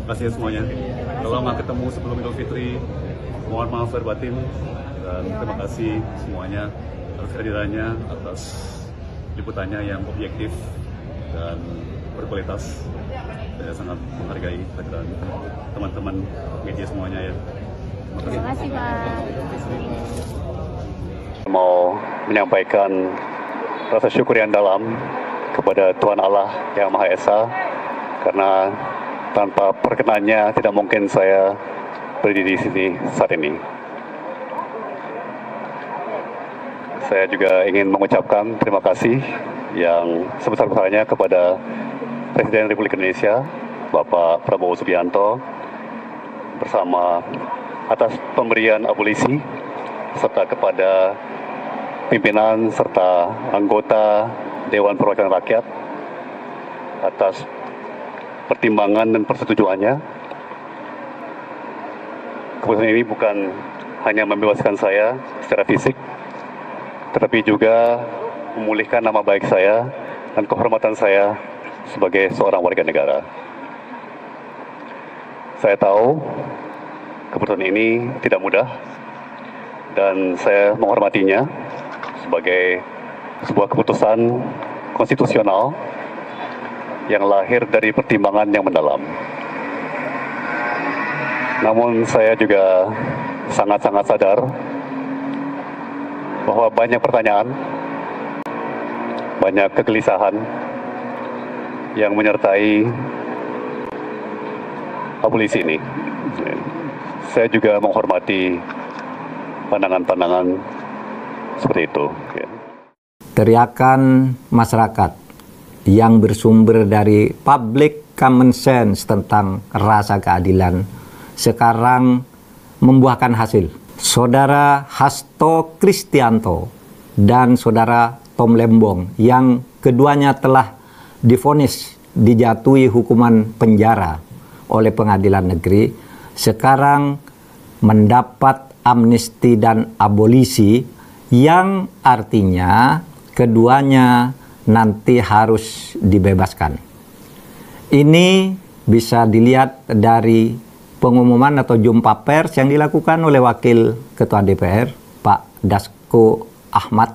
kasih semuanya. Kalau nggak ketemu sebelum Idul Fitri, mohon maaf lahir batin, dan terima kasih semuanya atas kehadirannya, atas liputannya yang objektif dan berkualitas. Saya sangat menghargai kehadiran teman-teman media semuanya ya. Terima kasih Pak. Mau menyampaikan rasa syukur yang dalam kepada Tuhan Allah yang Maha Esa, karena tanpa perkenannya tidak mungkin saya berdiri di sini saat ini. Saya juga ingin mengucapkan terima kasih yang sebesar-besarnya kepada Presiden Republik Indonesia, Bapak Prabowo Subianto, bersama atas pemberian abolisi, serta kepada pimpinan serta anggota Dewan Perwakilan Rakyat atas pertimbangan dan persetujuannya. Keputusan ini bukan hanya membebaskan saya secara fisik, tetapi juga memulihkan nama baik saya dan kehormatan saya sebagai seorang warga negara. Saya tahu keputusan ini tidak mudah dan saya menghormatinya sebagai sebuah keputusan konstitusional yang lahir dari pertimbangan yang mendalam. Namun saya juga sangat-sangat sadar bahwa banyak pertanyaan, banyak kegelisahan yang menyertai abolisi ini. Saya juga menghormati pandangan-pandangan seperti itu. Teriakan masyarakat yang bersumber dari public common sense tentang rasa keadilan sekarang membuahkan hasil. Saudara Hasto Kristianto dan saudara Tom Lembong yang keduanya telah divonis dijatuhi hukuman penjara oleh pengadilan negeri sekarang mendapat amnesti dan abolisi, yang artinya keduanya nanti harus dibebaskan. Ini bisa dilihat dari pengumuman atau jumpa pers yang dilakukan oleh Wakil Ketua DPR, Pak Dasko Ahmad,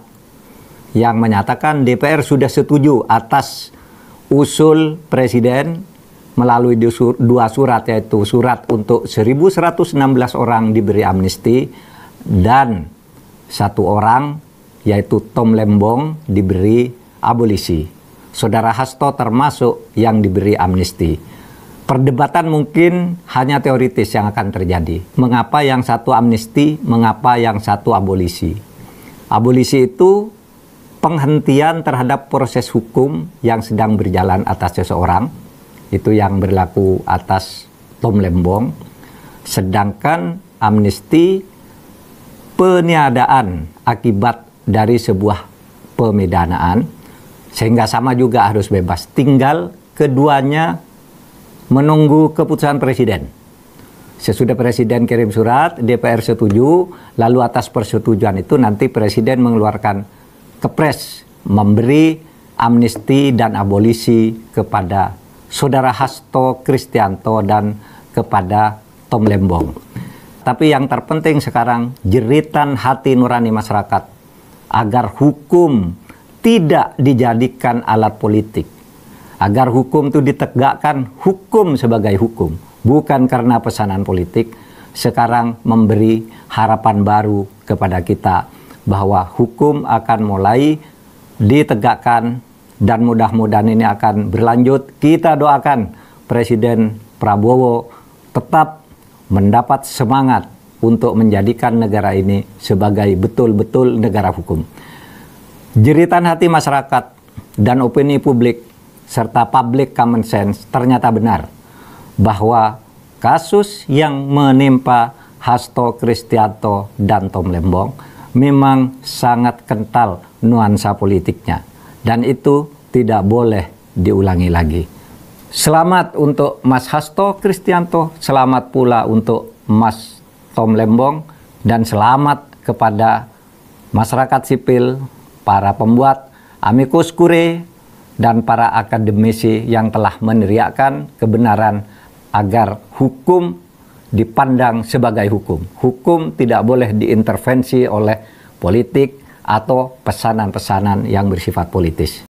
yang menyatakan DPR sudah setuju atas usul Presiden melalui dua surat, yaitu surat untuk 1.116 orang diberi amnesti dan satu orang, yaitu Tom Lembong, diberi abolisi. Saudara Hasto termasuk yang diberi amnesti. Perdebatan mungkin hanya teoritis yang akan terjadi. Mengapa yang satu amnesti, mengapa yang satu abolisi? Abolisi itu penghentian terhadap proses hukum yang sedang berjalan atas seseorang. Itu yang berlaku atas Tom Lembong. Sedangkan amnesti peniadaan akibat dari sebuah pemidanaan, sehingga sama juga harus bebas. Tinggal keduanya menunggu keputusan Presiden. Sesudah Presiden kirim surat, DPR setuju, lalu atas persetujuan itu nanti Presiden mengeluarkan kepres memberi amnesti dan abolisi kepada saudara Hasto Kristianto dan kepada Tom Lembong. Tapi yang terpenting sekarang jeritan hati nurani masyarakat agar hukum tidak dijadikan alat politik. Agar hukum itu ditegakkan hukum sebagai hukum. Bukan karena pesanan politik. Sekarang memberi harapan baru kepada kita bahwa hukum akan mulai ditegakkan dan mudah-mudahan ini akan berlanjut. Kita doakan Presiden Prabowo tetap mendapat semangat untuk menjadikan negara ini sebagai betul-betul negara hukum. Jeritan hati masyarakat dan opini publik serta public common sense ternyata benar bahwa kasus yang menimpa Hasto Kristianto dan Tom Lembong memang sangat kental nuansa politiknya, dan itu tidak boleh diulangi lagi. Selamat untuk Mas Hasto Kristianto, selamat pula untuk Mas Tom Lembong, dan selamat kepada masyarakat sipil, para pembuat amicus curiae, dan para akademisi yang telah meneriakkan kebenaran agar hukum dipandang sebagai hukum. Hukum tidak boleh diintervensi oleh politik atau pesanan-pesanan yang bersifat politis.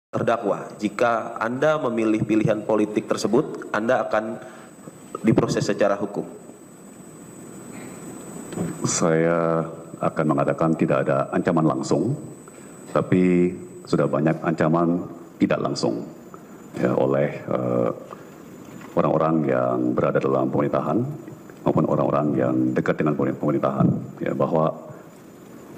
Terdakwa, jika Anda memilih pilihan politik tersebut, Anda akan diproses secara hukum. Saya akan mengatakan tidak ada ancaman langsung, tapi sudah banyak ancaman tidak langsung ya, oleh orang-orang yang berada dalam pemerintahan maupun orang-orang yang dekat dengan pemerintahan, ya, bahwa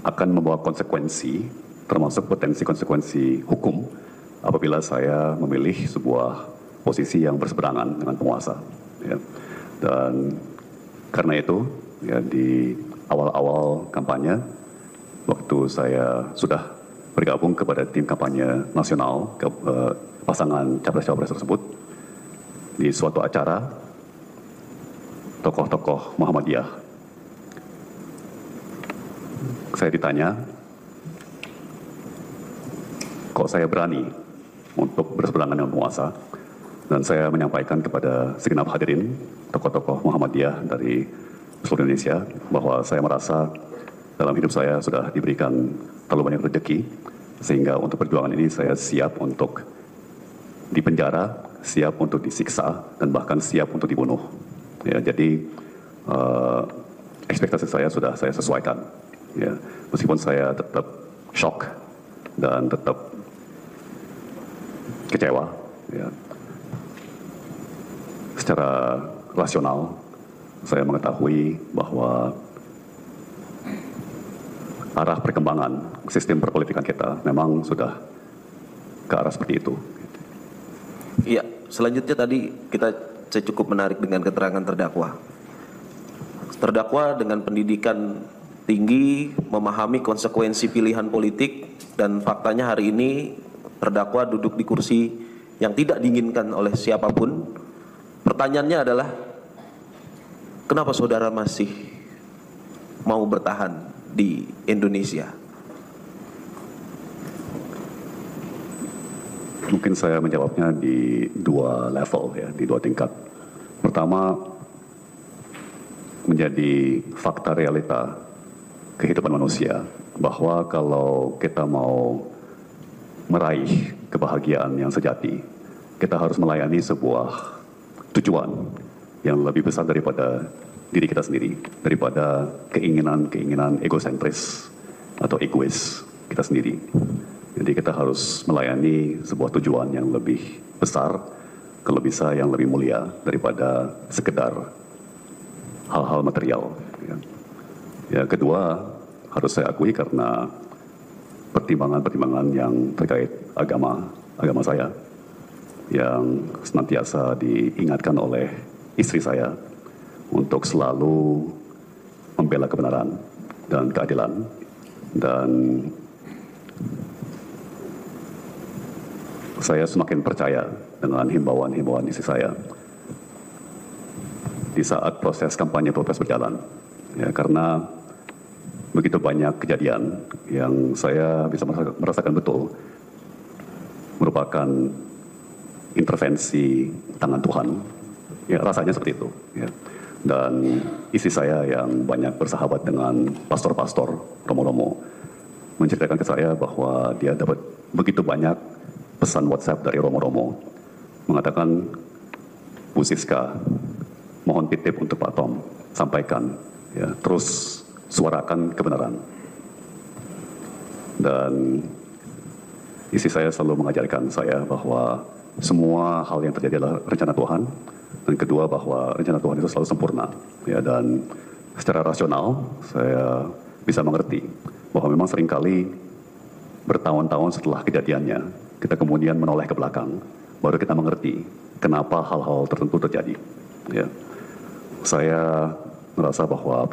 akan membawa konsekuensi, termasuk potensi konsekuensi hukum apabila saya memilih sebuah posisi yang berseberangan dengan penguasa. Ya. Dan karena itu, ya, di awal-awal kampanye, waktu saya sudah bergabung kepada tim kampanye nasional, pasangan capres-cawapres tersebut, di suatu acara, tokoh-tokoh Muhammadiyah, saya ditanya, kok saya berani untuk berseberangan dengan penguasa, dan saya menyampaikan kepada segenap hadirin tokoh-tokoh Muhammadiyah dari seluruh Indonesia bahwa saya merasa dalam hidup saya sudah diberikan terlalu banyak rezeki, sehingga untuk perjuangan ini saya siap untuk dipenjara, siap untuk disiksa, dan bahkan siap untuk dibunuh. Ya, jadi ekspektasi saya sudah saya sesuaikan. Ya, meskipun saya tetap shock dan tetap kecewa, ya. Secara rasional, saya mengetahui bahwa arah perkembangan sistem perpolitikan kita memang sudah ke arah seperti itu. Iya, selanjutnya tadi saya cukup menarik dengan keterangan terdakwa. Terdakwa dengan pendidikan tinggi, memahami konsekuensi pilihan politik, dan faktanya hari ini terdakwa duduk di kursi yang tidak diinginkan oleh siapapun. Pertanyaannya adalah, kenapa saudara masih mau bertahan di Indonesia? Mungkin saya menjawabnya di dua level, ya, di dua tingkat. Pertama, menjadi fakta realita kehidupan manusia, bahwa kalau kita mau meraih kebahagiaan yang sejati, kita harus melayani sebuah tujuan yang lebih besar daripada diri kita sendiri, daripada keinginan-keinginan egosentris atau egois kita sendiri. Jadi kita harus melayani sebuah tujuan yang lebih besar, kalau bisa yang lebih mulia daripada sekedar hal-hal material. Ya, kedua, harus saya akui karena pertimbangan-pertimbangan yang terkait agama saya, yang senantiasa diingatkan oleh istri saya untuk selalu membela kebenaran dan keadilan, dan saya semakin percaya dengan himbauan-himbauan istri saya di saat proses kampanye pilpres berjalan, ya, karena begitu banyak kejadian yang saya bisa merasakan betul merupakan intervensi tangan Tuhan, ya, rasanya seperti itu, ya. Dan istri saya yang banyak bersahabat dengan pastor-pastor romo-romo menceritakan ke saya bahwa dia dapat begitu banyak pesan WhatsApp dari romo-romo mengatakan, Bu Siska, mohon titip untuk Pak Tom, sampaikan, ya, terus suarakan kebenaran. Dan istri saya selalu mengajarkan saya bahwa semua hal yang terjadi adalah rencana Tuhan, dan kedua bahwa rencana Tuhan itu selalu sempurna, ya. Dan secara rasional saya bisa mengerti bahwa memang seringkali bertahun-tahun setelah kejadiannya kita kemudian menoleh ke belakang, baru kita mengerti kenapa hal-hal tertentu terjadi. Ya, saya merasa bahwa